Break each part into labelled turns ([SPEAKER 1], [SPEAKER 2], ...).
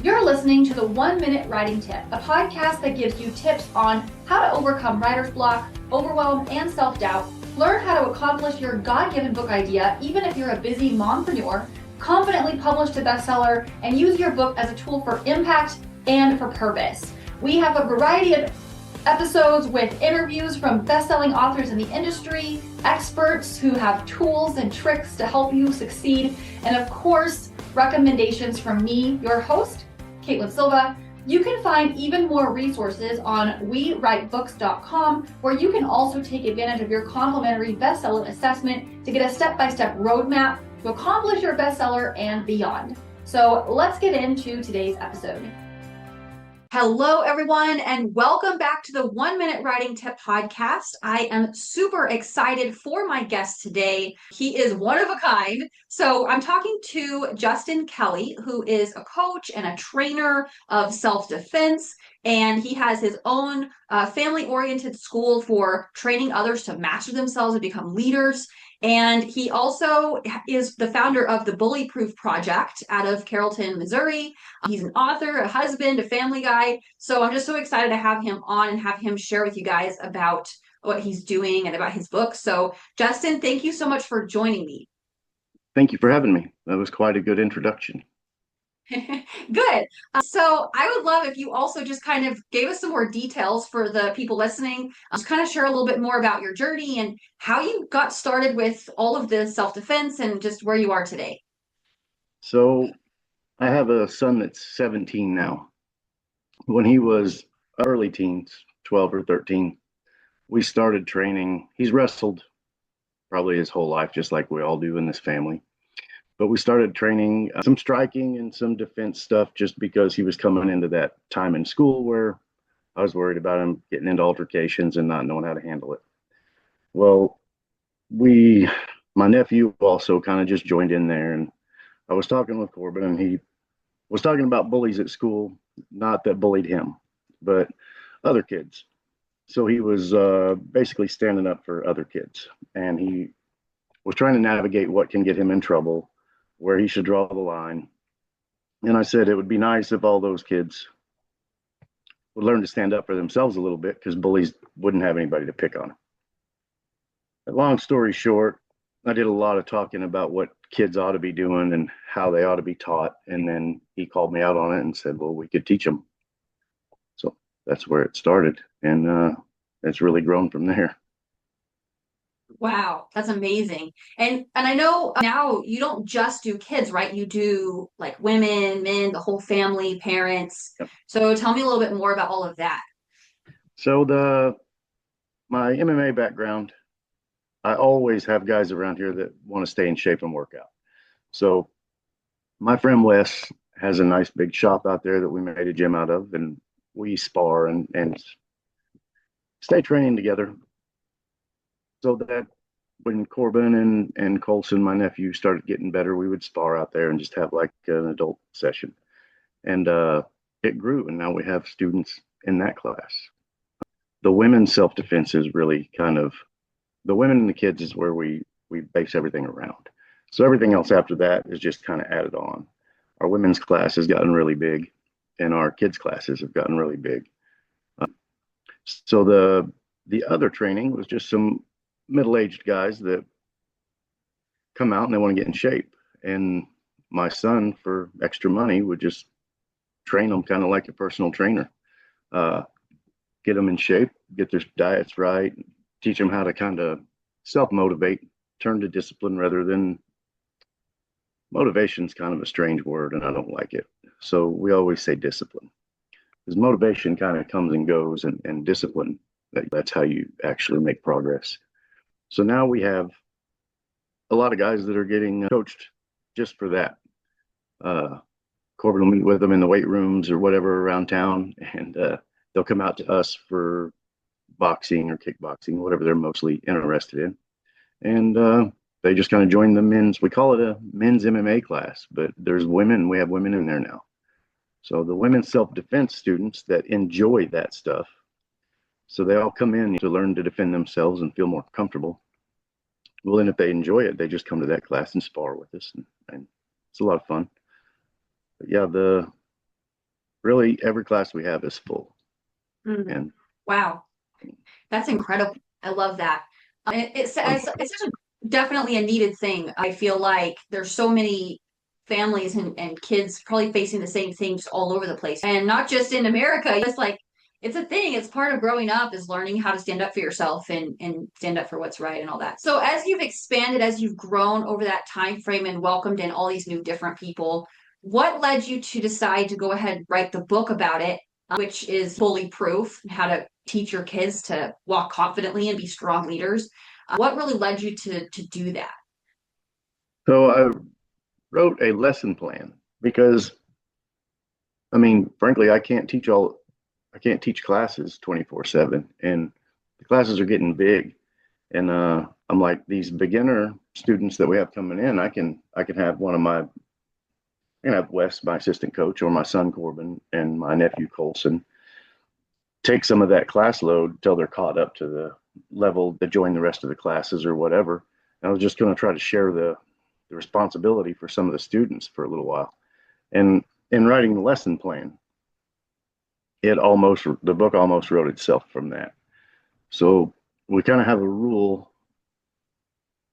[SPEAKER 1] You're listening to the 1 Minute Writing Tip, a podcast that gives you tips on how to overcome writer's block, overwhelm, and self-doubt. Learn how to accomplish your God-given book idea, even if you're a busy mompreneur, confidently publish a bestseller, and use your book as a tool for impact and for purpose. We have a variety of episodes with interviews from best-selling authors in the industry, experts who have tools and tricks to help you succeed, and of course, recommendations from me, your host, Caitlin Silva. You can find even more resources on wewritebooks.com, where you can also take advantage of your complimentary bestseller assessment to get a step-by-step roadmap to accomplish your bestseller and beyond. So let's get into today's episode. Hello, everyone, and welcome back to the 1 Minute Writing Tip podcast. I am super excited for my guest today. He is one of a kind. So I'm talking to Justin Kelly, who is a coach and a trainer of self-defense. And he has his own family-oriented school for training others to master themselves and become leaders. And he also is the founder of the BullyProof project out of Carrollton, Missouri. He's an author, a husband, a family guy. So I'm just so excited to have him on and have him share with you guys about what he's doing and about his book. So Justin, thank you so much for joining me.
[SPEAKER 2] Thank you for having me. That was quite a good introduction.
[SPEAKER 1] Good. So I would love if you also just kind of gave us some more details for the people listening. Just kind of share a little bit more about your journey and how you got started with all of this self-defense and just where you are today.
[SPEAKER 2] So I have a son that's 17 now. When he was early teens, 12 or 13, we started training. He's wrestled probably his whole life, just like we all do in this family. But we started training some striking and some defense stuff just because he was coming into that time in school where I was worried about him getting into altercations and not knowing how to handle it. Well, my nephew also kind of just joined in there, and I was talking with Corbin, and he was talking about bullies at school, not that bullied him, but other kids. So he was basically standing up for other kids, and he was trying to navigate what can get him in trouble, where he should draw the line. And I said it would be nice if all those kids would learn to stand up for themselves a little bit, because bullies wouldn't have anybody to pick on. Long story short, I did a lot of talking about what kids ought to be doing and how they ought to be taught. And then he called me out on it and said, well, we could teach them. So that's where it started. And it's really grown from there.
[SPEAKER 1] Wow, that's amazing. And I know now you don't just do kids, right? You do like women, men, the whole family, parents.
[SPEAKER 2] Yep.
[SPEAKER 1] So tell me a little bit more about all of that.
[SPEAKER 2] So my MMA background, I always have guys around here that want to stay in shape and work out. So my friend Wes has a nice big shop out there that we made a gym out of, and we spar and stay training together. So that when Corbin and Colson, my nephew, started getting better, we would spar out there and just have like an adult session. And it grew, and now we have students in that class. The women's self-defense is really kind of, the women and the kids is where we base everything around. So everything else after that is just kind of added on. Our women's class has gotten really big, and our kids' classes have gotten really big. So the other training was just some middle-aged guys that come out and they want to get in shape. And my son, for extra money, would just train them kind of like a personal trainer. Get them in shape, get their diets right, teach them how to kind of self-motivate, turn to discipline rather than motivation's kind of a strange word, and I don't like it. So we always say discipline, because motivation kind of comes and goes, and discipline, that's how you actually make progress. So now we have a lot of guys that are getting coached just for that. Corbin will meet with them in the weight rooms or whatever around town, and they'll come out to us for boxing or kickboxing, whatever they're mostly interested in. And they just kind of join the men's, we call it a men's MMA class, but there's women, we have women in there now. So the women's self-defense students that enjoy that stuff, so they all come in to learn to defend themselves and feel more comfortable. Well, then if they enjoy it, they just come to that class and spar with us, and it's a lot of fun. But yeah, really every class we have is full.
[SPEAKER 1] Mhm.
[SPEAKER 2] And
[SPEAKER 1] Wow. That's incredible. I love that. It's such a definitely a needed thing. I feel like there's so many families and kids probably facing the same things all over the place. And not just in America. It's like it's a thing. It's part of growing up is learning how to stand up for yourself and stand up for what's right and all that. So as you've expanded, as you've grown over that time frame and welcomed in all these new different people, what led you to decide to go ahead and write the book about it, which is BullyProof, how to teach your kids to walk confidently and be strong leaders. What really led you to do that?
[SPEAKER 2] so I wrote a lesson plan because, I mean, frankly, I can't teach classes 24/7, and the classes are getting big. And I'm like, these beginner students that we have coming in, I can have I can have Wes, my assistant coach, or my son Corbin and my nephew Colson take some of that class load till they're caught up to the level to join the rest of the classes or whatever. And I was just going to try to share the responsibility for some of the students for a little while. And in writing the lesson plan, the book almost wrote itself from that. So we kind of have a rule.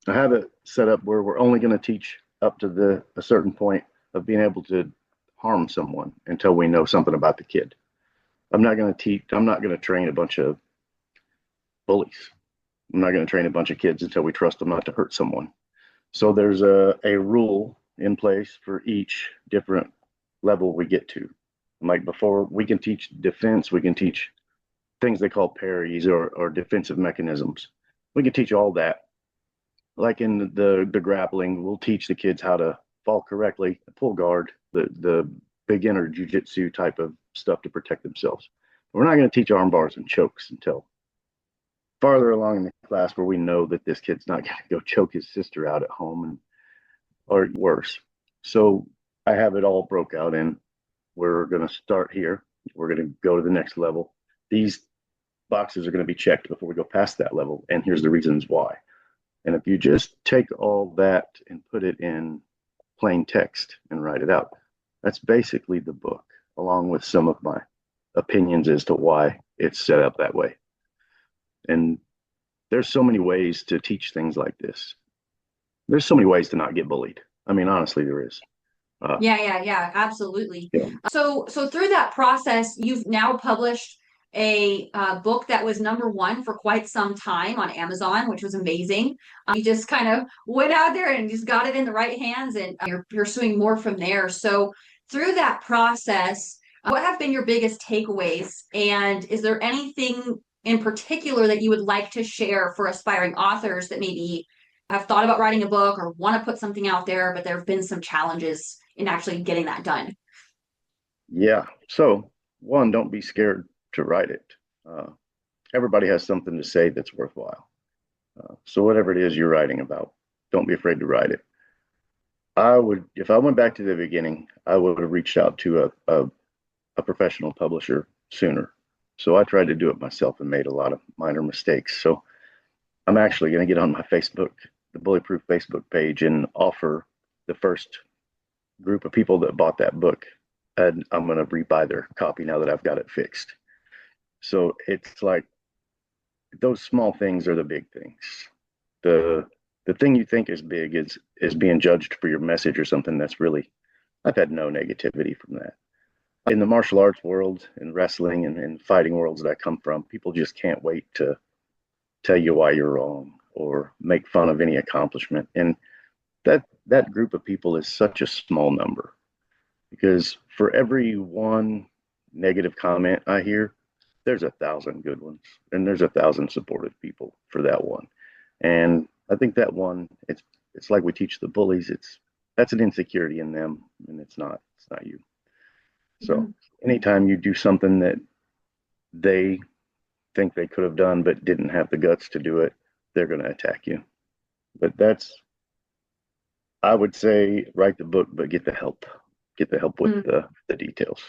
[SPEAKER 2] I have it set up where we're only going to teach up to a certain point of being able to harm someone until we know something about the kid. I'm not going to train a bunch of bullies. I'm not going to train a bunch of kids until we trust them not to hurt someone. So there's a rule in place for each different level we get to. Like before, we can teach defense, we can teach things they call parries or defensive mechanisms. We can teach all that. Like in the grappling, we'll teach the kids how to fall correctly, pull guard, the beginner jujitsu type of stuff to protect themselves. We're not going to teach arm bars and chokes until farther along in the class where we know that this kid's not going to go choke his sister out at home or worse. So I have it all broke out in we're going to start here. We're going to go to the next level. These boxes are going to be checked before we go past that level. And here's the reasons why. And if you just take all that and put it in plain text and write it out, that's basically the book, along with some of my opinions as to why it's set up that way. And there's so many ways to teach things like this. There's so many ways to not get bullied. I mean, honestly, there is.
[SPEAKER 1] Yeah, absolutely.
[SPEAKER 2] Yeah.
[SPEAKER 1] So through that process, you've now published a book that was #1 for quite some time on Amazon, which was amazing. You just kind of went out there and just got it in the right hands, and you're pursuing more from there. So through that process, what have been your biggest takeaways? And is there anything in particular that you would like to share for aspiring authors that maybe have thought about writing a book or want to put something out there, but there have been some challenges in actually getting that done?
[SPEAKER 2] Yeah. So, one, don't be scared to write it. Uh, Everybody has something to say that's worthwhile. So, whatever it is you're writing about, don't be afraid to write it. If I went back to the beginning, I would have reached out to a professional publisher sooner. So, I tried to do it myself and made a lot of minor mistakes. So, I'm actually going to get on my Facebook, the BullyProof Facebook page, and offer the first group of people that bought that book, and I'm going to rebuy their copy now that I've got it fixed. So it's like those small things are the big things. The thing you think is big is being judged for your message or something that's really, I've had no negativity from that. In the martial arts world and wrestling and fighting worlds that I come from, people just can't wait to tell you why you're wrong or make fun of any accomplishment. And that group of people is such a small number, because for every one negative comment I hear, there's 1,000 good ones, and there's 1,000 supportive people for that one. And I think that one, it's like we teach the bullies, that's an insecurity in them, and it's not you. So anytime you do something that they think they could have done but didn't have the guts to do it, they're going to attack you. But I would say write the book, but get the help. Get the help with the details.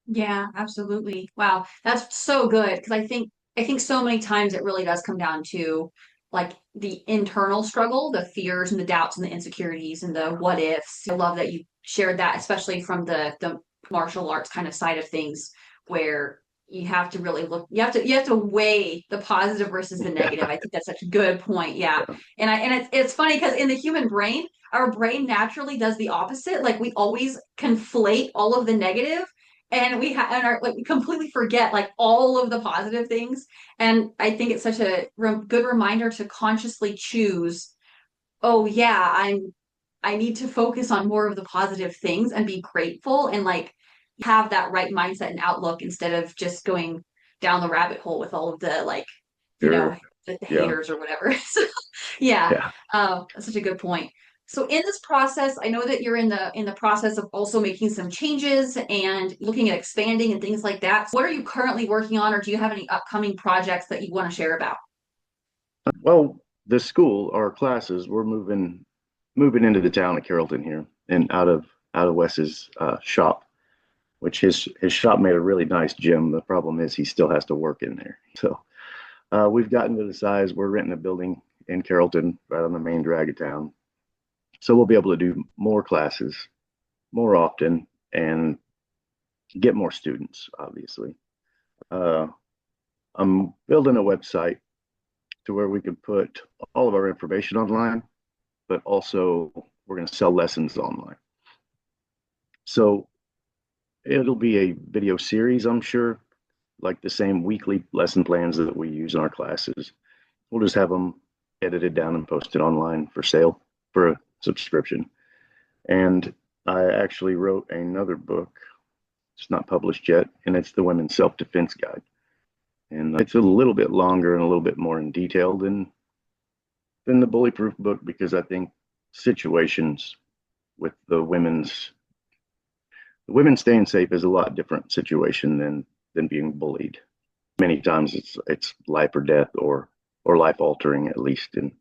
[SPEAKER 1] Yeah, absolutely. Wow, that's so good because I think so many times it really does come down to like the internal struggle, the fears and the doubts and the insecurities and the what ifs. I love that you shared that, especially from the martial arts kind of side of things where you have to really look, you have to weigh the positive versus the negative. I think that's such a good point. Yeah. And it's funny because in the human brain, our brain naturally does the opposite. Like we always conflate all of the negative and we completely forget like all of the positive things. And I think it's such a good reminder to consciously choose, oh yeah, I need to focus on more of the positive things and be grateful and like have that right mindset and outlook instead of just going down the rabbit hole with all of the like, you know, the haters or whatever. So, yeah. That's such a good point. So in this process, I know that you're in the process of also making some changes and looking at expanding and things like that. So what are you currently working on, or do you have any upcoming projects that you want to share about?
[SPEAKER 2] Well, the school, our classes, we're moving into the town of Carrollton here and out of Wes's shop, which his shop made a really nice gym. The problem is he still has to work in there. So we've gotten to the size, we're renting a building in Carrollton right on the main drag of town. So we'll be able to do more classes more often and get more students, obviously. I'm building a website to where we can put all of our information online, but also we're going to sell lessons online. So it'll be a video series, I'm sure, like the same weekly lesson plans that we use in our classes. We'll just have them edited down and posted online for sale for a subscription. And I actually wrote another book. It's not published yet, and it's the Women's Self-Defense Guide. And it's a little bit longer and a little bit more in detail than the BullyProof book, because I think situations with the women staying safe is a lot different situation than being bullied. Many times it's life or death or life altering, at least, and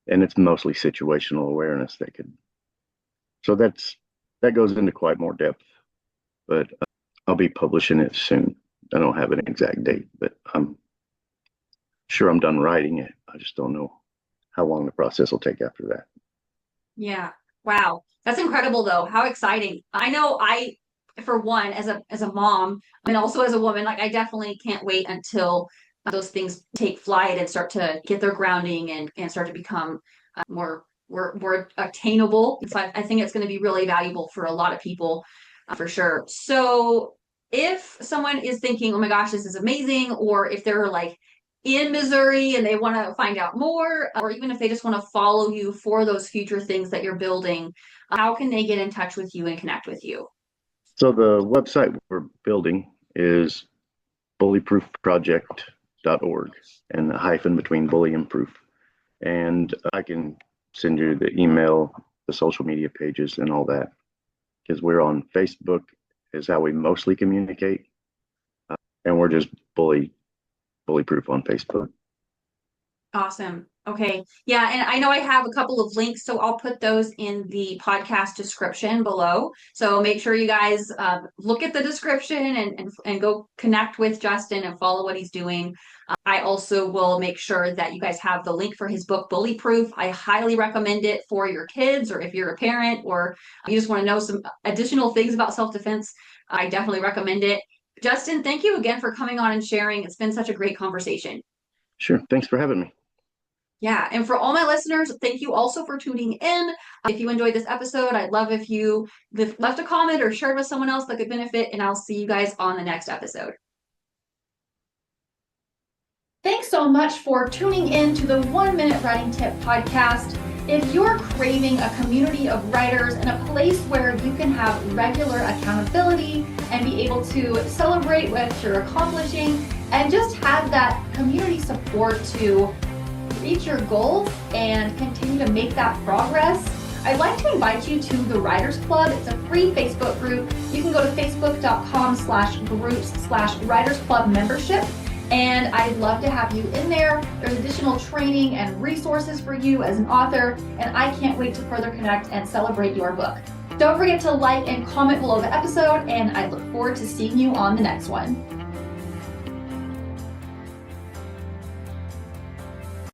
[SPEAKER 2] it's mostly situational awareness that could. So that goes into quite more depth, but I'll be publishing it soon. I don't have an exact date, but I'm sure I'm done writing it. I just don't know how long the process will take after that.
[SPEAKER 1] Yeah. Wow. That's incredible though. How exciting. I know for one, as a mom and also as a woman, like I definitely can't wait until those things take flight and start to get their grounding and start to become more attainable. So I think it's going to be really valuable for a lot of people for sure. So if someone is thinking, oh my gosh, this is amazing, or if they're like in Missouri and they want to find out more, or even if they just want to follow you for those future things that you're building, how can they get in touch with you and connect with you?
[SPEAKER 2] So the website we're building is bullyproofproject.org, and the hyphen between bully and proof. And I can send you the email, the social media pages and all that, because we're on Facebook is how we mostly communicate. And we're just BullyProof on Facebook.
[SPEAKER 1] Awesome. Okay. Yeah. And I know I have a couple of links, so I'll put those in the podcast description below. So make sure you guys look at the description and go connect with Justin and follow what he's doing. I also will make sure that you guys have the link for his book, BullyProof. I highly recommend it for your kids, or if you're a parent or you just want to know some additional things about self-defense. I definitely recommend it. Justin, thank you again for coming on and sharing. It's been such a great conversation.
[SPEAKER 2] Sure. Thanks for having me.
[SPEAKER 1] Yeah. And for all my listeners, thank you also for tuning in. If you enjoyed this episode, I'd love if you left a comment or shared with someone else that could benefit, and I'll see you guys on the next episode. Thanks so much for tuning in to the 1 Minute Writing Tip podcast. If you're craving a community of writers and a place where you can have regular accountability and be able to celebrate what you're accomplishing and just have that community support to reach your goals and continue to make that progress, I'd like to invite you to the Writers Club. It's a free Facebook group. You can go to facebook.com/groups/Writers Club membership. And I'd love to have you in there. There's additional training and resources for you as an author, and I can't wait to further connect and celebrate your book. Don't forget to like and comment below the episode, and I look forward to seeing you on the next one.